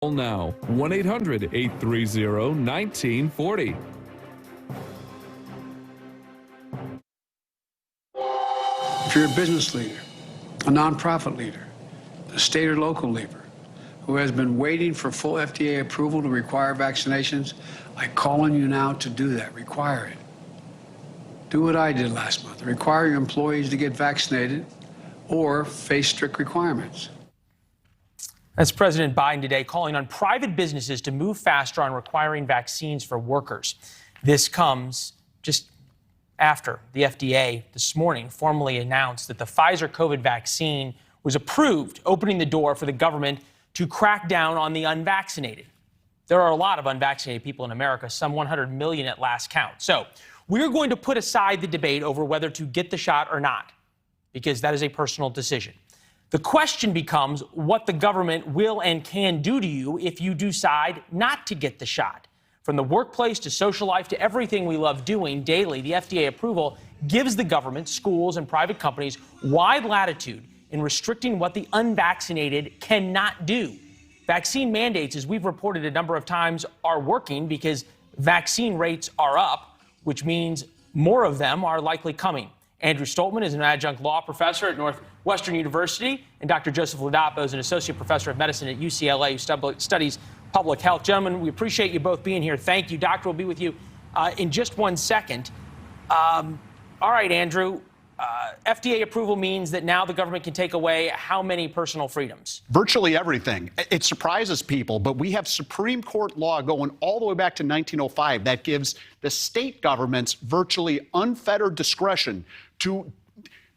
Now, 1-800-830-1940. If you're a business leader, a nonprofit leader, a state or local leader who has been waiting for full FDA approval to require vaccinations, I call on you now to do that. Require it. Do what I did last month. Require your employees to get vaccinated or face strict requirements. That's President Biden today calling on private businesses to move faster on requiring vaccines for workers. This comes just after the FDA this morning formally announced that the Pfizer COVID vaccine was approved, opening the door for the government to crack down on the unvaccinated. There are a lot of unvaccinated people in America, some 100 million at last count. So we're going to put aside the debate over whether to get the shot or not, because that is a personal decision. The question becomes what the government will and can do to you if you decide not to get the shot. From the workplace to social life to everything we love doing daily, the FDA approval gives the government, schools, and private companies wide latitude in restricting what the unvaccinated cannot do. Vaccine mandates, as we've reported a number of times, are working because vaccine rates are up, which means more of them are likely coming. Andrew Stoltmann is an adjunct law professor at Northwestern University, and Dr. Joseph LADAPO is an associate professor of medicine at UCLA who studies public health. Gentlemen, we appreciate you both being here. Thank you. Doctor will be with you in just 1 second. All right, Andrew. FDA approval means that now the government can take away how many personal freedoms? Virtually everything. It surprises people, but we have Supreme Court law going all the way back to 1905 that gives the state governments virtually unfettered discretion to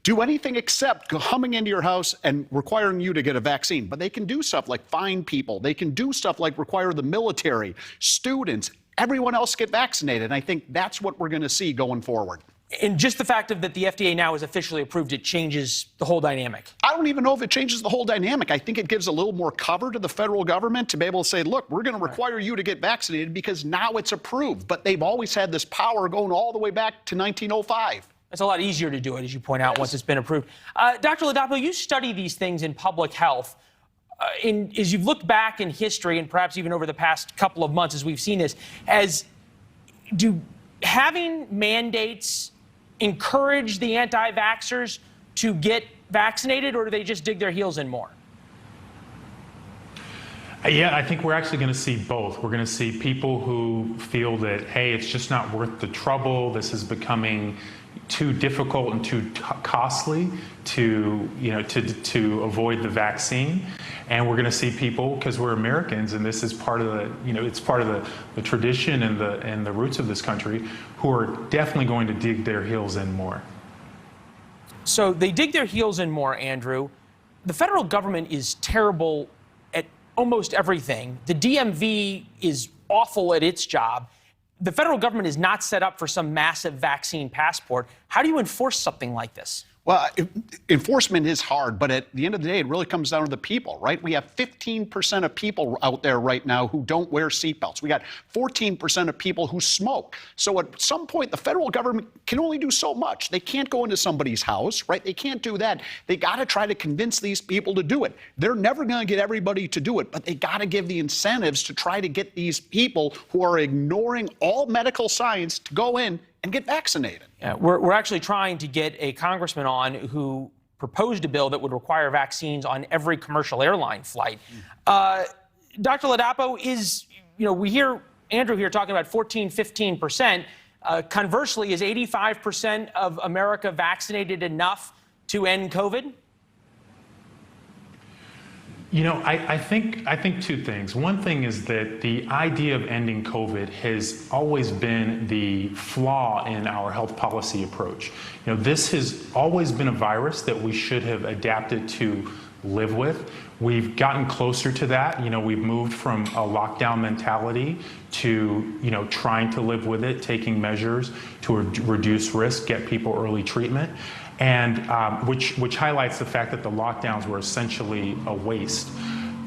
do anything except coming into your house and requiring you to get a vaccine. But they can do stuff like fine people. They can do stuff like require the military, students, everyone else get vaccinated. And I think that's what we're going to see going forward. And just the fact that the FDA now has officially approved it changes the whole dynamic. I don't even know if it changes the whole dynamic. I think it gives a little more cover to the federal government to be able to say, look, we're going to require you to get vaccinated because now it's approved. But they've always had this power going all the way back to 1905. It's a lot easier to do it, as you point out, once it's been approved. Dr. LADAPO, you study these things in public health. As you've looked back in history, and perhaps even over the past couple of months as we've seen this, do having mandates encourage the anti-vaxxers to get vaccinated, or do they just dig their heels in more? Yeah, I think we're actually going to see both. We're going to see people who feel that, hey, it's just not worth the trouble. This is becoming too difficult and too costly to avoid the vaccine. And we're going to see people, because we're Americans, and this is part of the, it's part of the tradition and the roots of this country, who are definitely going to dig their heels in more. So they dig their heels in more, Andrew. The federal government is terrible at almost everything. The DMV is awful at its job. The federal government is not set up for some massive vaccine passport. How do you enforce something like this? Well, enforcement is hard, but at the end of the day, it really comes down to the people, right? We have 15% of people out there right now who don't wear seatbelts. We got 14% of people who smoke. So at some point, the federal government can only do so much. They can't go into somebody's house, right? They can't do that. They got to try to convince these people to do it. They're never going to get everybody to do it, but they got to give the incentives to try to get these people who are ignoring all medical science to go in and get vaccinated. Yeah, we're actually trying to get a congressman on who proposed a bill that would require vaccines on every commercial airline flight. Dr. LADAPO, we hear Andrew here talking about 15%. Conversely, is 85% of America vaccinated enough to end COVID? I think two things. One thing is that the idea of ending COVID has always been the flaw in our health policy approach. This has always been a virus that we should have adapted to live with. We've gotten closer to that. We've moved from a lockdown mentality to, trying to live with it, taking measures to reduce risk, get people early treatment. And which highlights the fact that the lockdowns were essentially a waste.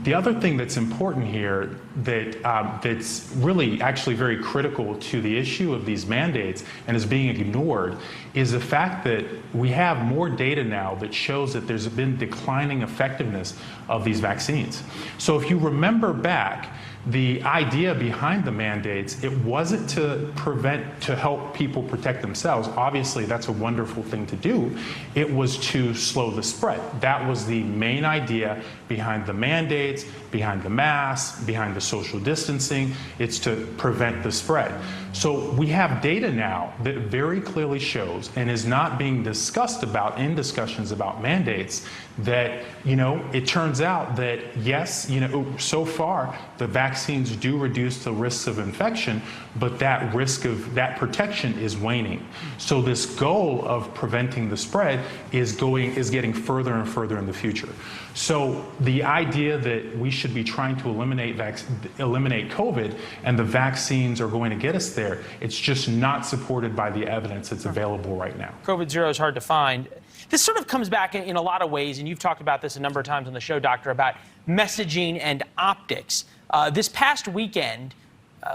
The other thing that's important here that's really actually very critical to the issue of these mandates and is being ignored is the fact that we have more data now that shows that there's been declining effectiveness of these vaccines. So if you remember back, the idea behind the mandates, it wasn't to help people protect themselves. Obviously, that's a wonderful thing to do. It was to slow the spread. That was the main idea behind the mandates, behind the masks, behind the social distancing. It's to prevent the spread. So we have data now that very clearly shows, and is not being discussed about in discussions about mandates, that, it turns out that yes, so far the vaccines do reduce the risks of infection, but that protection is waning. So this goal of preventing the spread is getting further and further in the future. So the idea that we should be trying to eliminate COVID and the vaccines are going to get us there, it's just not supported by the evidence that's available right now. COVID zero is hard to find. This sort of comes back in a lot of ways, and you've talked about this a number of times on the show, Doctor, about messaging and optics. This past weekend,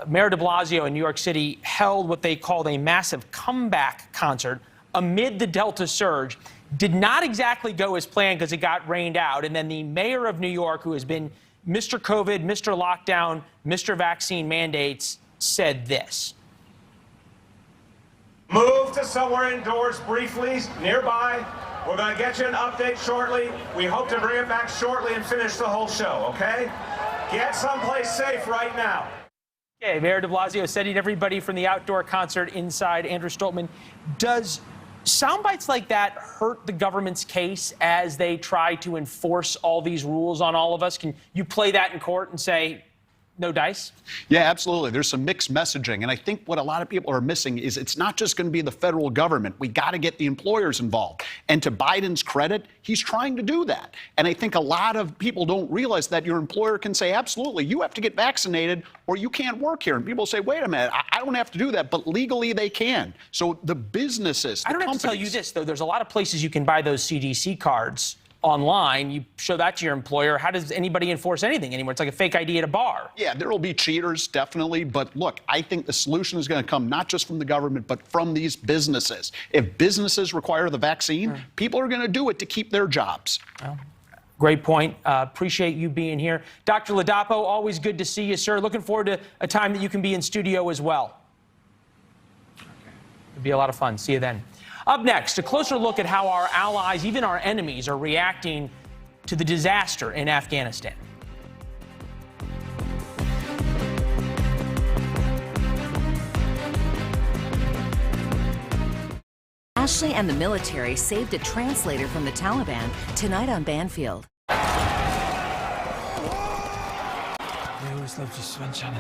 Mayor de Blasio in New York City held what they called a massive comeback concert amid the Delta surge. Did not exactly go as planned because it got rained out. And then the mayor of New York, who has been Mr. COVID, Mr. Lockdown, Mr. Vaccine mandates, said this. Move to somewhere indoors briefly, nearby. We're going to get you an update shortly. We hope to bring it back shortly and finish the whole show, okay? Get someplace safe right now. Okay, Mayor de Blasio sending everybody from the outdoor concert inside. Andrew Stoltman, does sound bites like that hurt the government's case as they try to enforce all these rules on all of us? Can you play that in court and say, no dice? Yeah, absolutely. There's some mixed messaging. And I think what a lot of people are missing is it's not just going to be the federal government. We got to get the employers involved. And to Biden's credit, he's trying to do that. And I think a lot of people don't realize that your employer can say, absolutely, you have to get vaccinated or you can't work here. And people say, wait a minute, I don't have to do that. But legally, they can. So the businesses, I don't have to tell you this, though. There's a lot of places you can buy those CDC cards online. You show that to your employer. How does anybody enforce anything anymore? It's like a fake ID at a bar. Yeah, there will be cheaters, definitely. But look, I think the solution is going to come not just from the government, but from these businesses. If businesses require the vaccine, people are going to do it to keep their jobs. Well, great point. Appreciate you being here. Dr. LADAPO, always good to see you, sir. Looking forward to a time that you can be in studio as well. It'll be a lot of fun. See you then. Up next, a closer look at how our allies, even our enemies, are reacting to the disaster in Afghanistan. Ashley and the military saved a translator from the Taliban tonight on Banfield. They always loved you, sunshine.